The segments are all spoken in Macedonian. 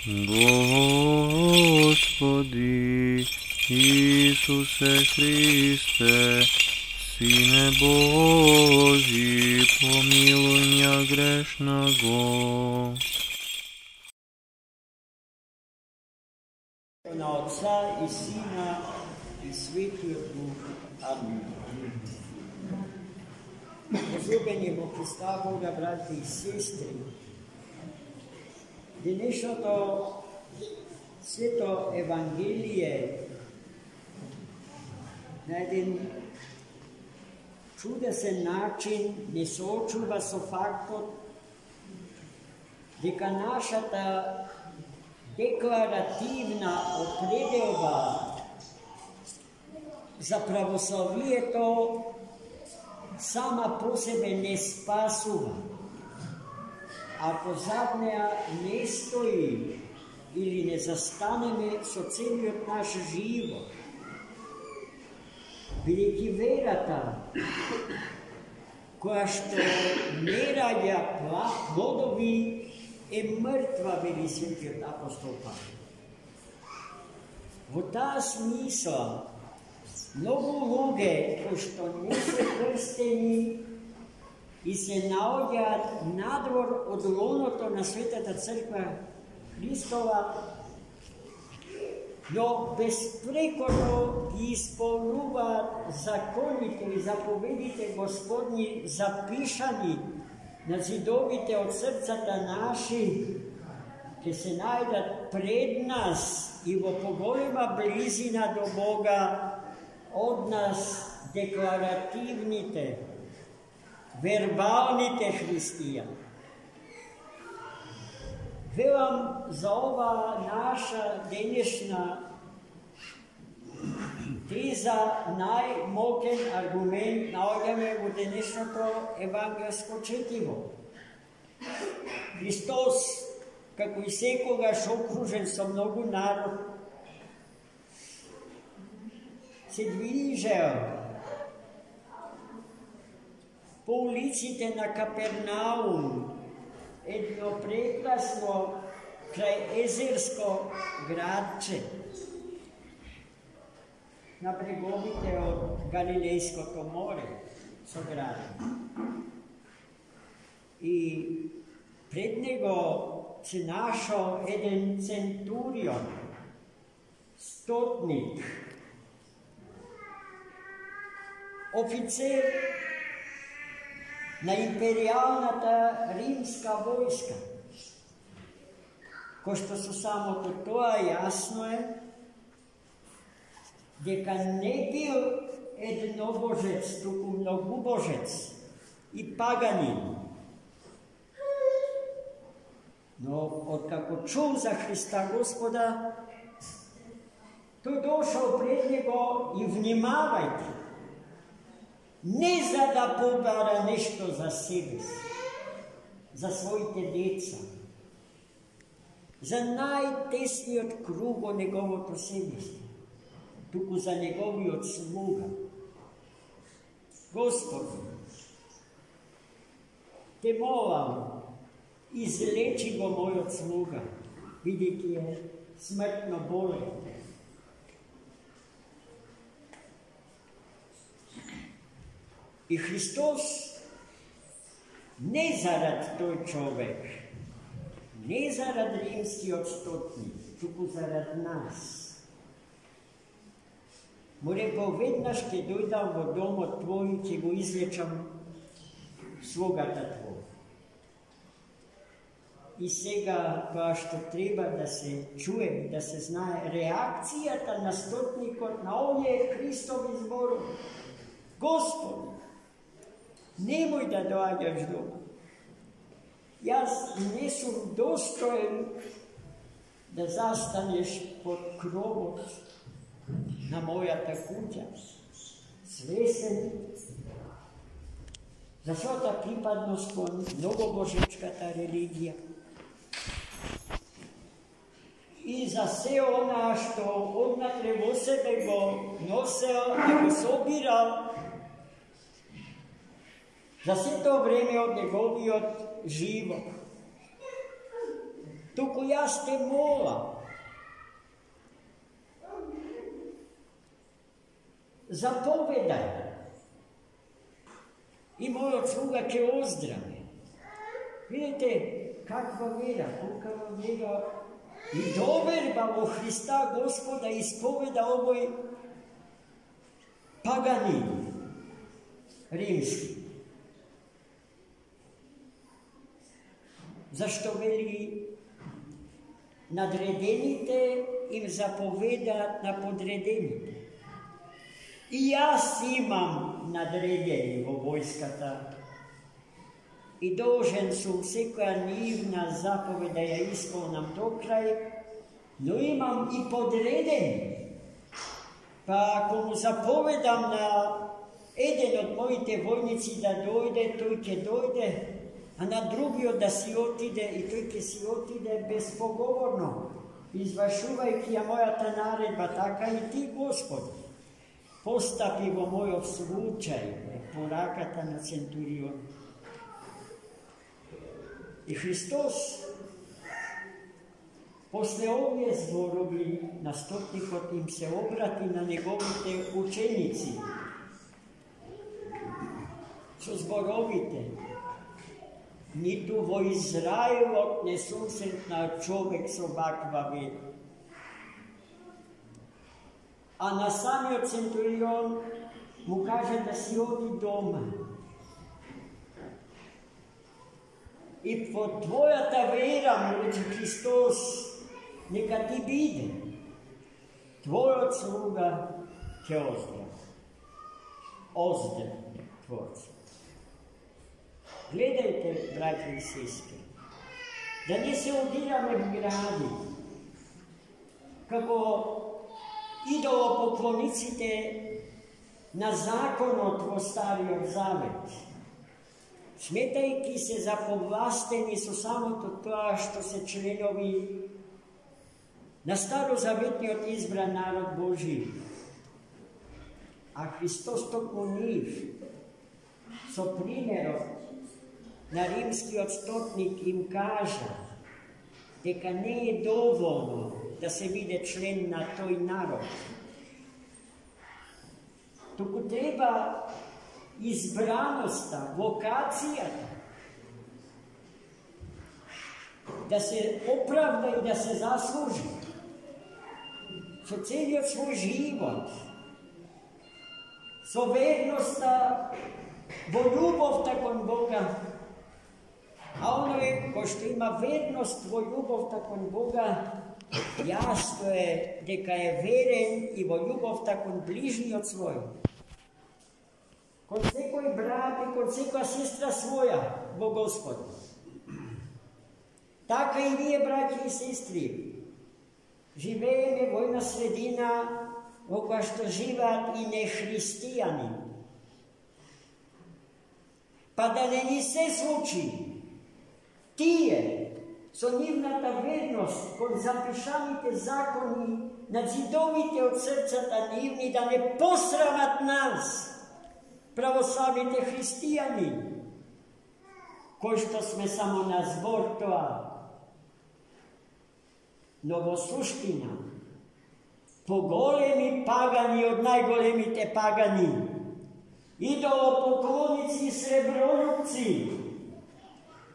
Господи Исусе Христе, Сине Божий, помилуй меня грешного. Na Otca i Sina i Svetog Duha. Amen. Возлюбени во Христа Бога, брати и сестри, денешното свето Евангелие на един чудесен начин не соочува со фактот дека нашата декларативна определба за православието сама по себе не спасува. Ако зад нея не стои или не застанеме со целиот наш живот, бидејќи верата, која што не раѓа плодови, е мртва, вели светиот апостол Павле. Во таа смисла, многу луѓе кои што не се крстени и се наоѓаат надвор од лоното на Светата Црква Христова, но безпрекорно ги исполнуваат законите и заповедите Господни запишани на зидовите од срцата наши, ќе се најдат пред нас и во поголема близина до Бога од нас декларативните, вербалните христијани. Велам за ова наша денешна теза најмокен аргумент наоѓаме во денешното евангелско четиво. Христос, како и секогаш окружен со многу народ, се движел по улиците на Капернаум, едно прекрасно крај езерско градче, на бреговите од Галилејското море со градот. И пред него се нашол еден центурион, стотник, офицер на империјалната римска војска, кој што со самото тоа јасно е дека не бил еднобожец, туку многубожец и паганин. Но откако чул за Христа Господа, тој дошол пред него и внимавајте, не за да побара нешто за себе си, за своите деца, за најтесниот круг од неговото семејство, туку за неговиот слуга. Господи, те молам, излечи го мојот слуга, бидејќи е смртно болен. И Христос не зарад тој човек, не зарад римскиот стотник, туку зарад нас. Му рекол, веднаш ќе дојдам во домот твој и ќе го излечам слугата твој. И сега тоа што треба да се чуе, да се знае реакцијата на стотникот на овие Христови зборови. Господи, немој да доаѓаш дома. Јас не сум достоен да застанеш под кровот на мојата куќа. Свесен за својата припадност кон многобожечката религија и за се она што однатре во себе го носел и го собирал за сето време од неговиот живот. Туку која сте мола. Заповедај. И мојот слуга ќе оздрави. Видите каква вера, колкава вера и доверба во Христа Господа исповеда овој паганин римски. Зашто вели надредените им заповедаат на подредените. И јас имам надредени во војската и должен сум секоја нивна заповед да ја исполнам до крај, но имам и подредени. Па ако му заповедам на еден од моите војници да дојде, тој ќе дојде, а на другиот да си отиде, и тој ќе си отиде безпоговорно, извршувајќи ја мојата наредба, така и ти, Господи, постапи во мојот случај, пораката на центурион. И Христос, после овие зборови, настапникот им се обрати на неговите ученици со зборовите: ниту во Израелот не сум сретнал човек со ваква вера. А на самиот центурион му каже да си оди дома. И по твојата вера, му рече Христос, нека ти биде. Твојот слуга ќе оздрави. Оздрави Творца. Гледајте, браќа и сестри, да не се одираме в гради, како идолопоклониците на законот во Стариот Завет, сметајќи се заповластени со самото тоа што се членови на старозаветниот избран народ Божи. А Христос токму нив, со примерот на римскиот стотник, им кажа дека не е доволно да се биде член на тој народ. Туку треба избраноста, вокацијата, да се оправда и да се заслужи со целиот свој живот, со верноста во љубовта кон Бога. А оној кој што има верност во љубовта кон Бога, јасно е дека е верен и во љубовта кон ближниот свој, кон секој брат и кон секоја сестра своја во Господ. Така и ние, браќи и сестри, живееме во една средина во која што живеат и нехристијани. Па да не ни се случи тие со нивната верност кон запишаните закони на зидовите од срцата нивни да не посрамат нас, православните христијани, кои што сме само на збор тоа, но во суштина поголеми пагани од најголемите пагани, идолопоклоници и сребролюбци,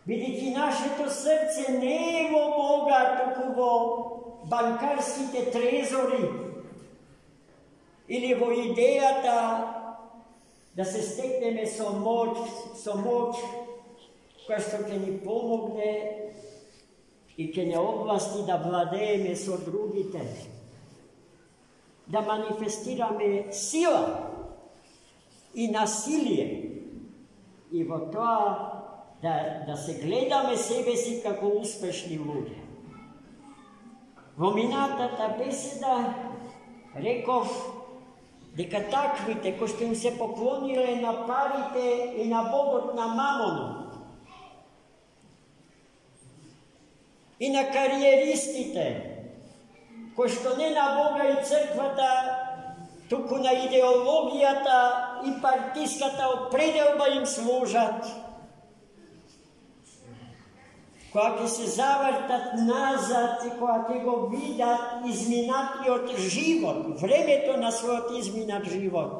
бидејќи нашето срце не е во Бога, туку во банкарските трезори или во идејата да се стекнеме со моќ, која што ќе ни помогне и ќе не овласти да владееме со другите, да манифестираме сила и насилие и во тоа да се гледаме себе си како успешни луѓе. Во минатата беседа реков дека таквите кои што им се поклониле на парите и на богот на Мамонот и на кариеристите, кои што не на Бога и црквата, туку на идеологијата и партиската определба им служат. koja će se zavrtat nazad i koja će go vidat izminati od život, vreme to na svoj izminat život,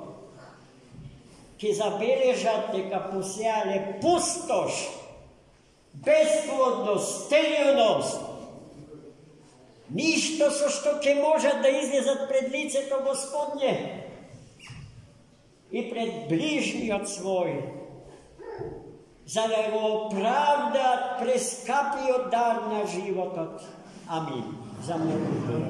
će zabeležat neka posejale pustoš, bezplodnost, sterilnost, ništo što će možat da izlezat pred lice to Gospodnje i pred bližnji od svoj, za da ga opravdat preskapio dar na život. Amin. Za mnogo.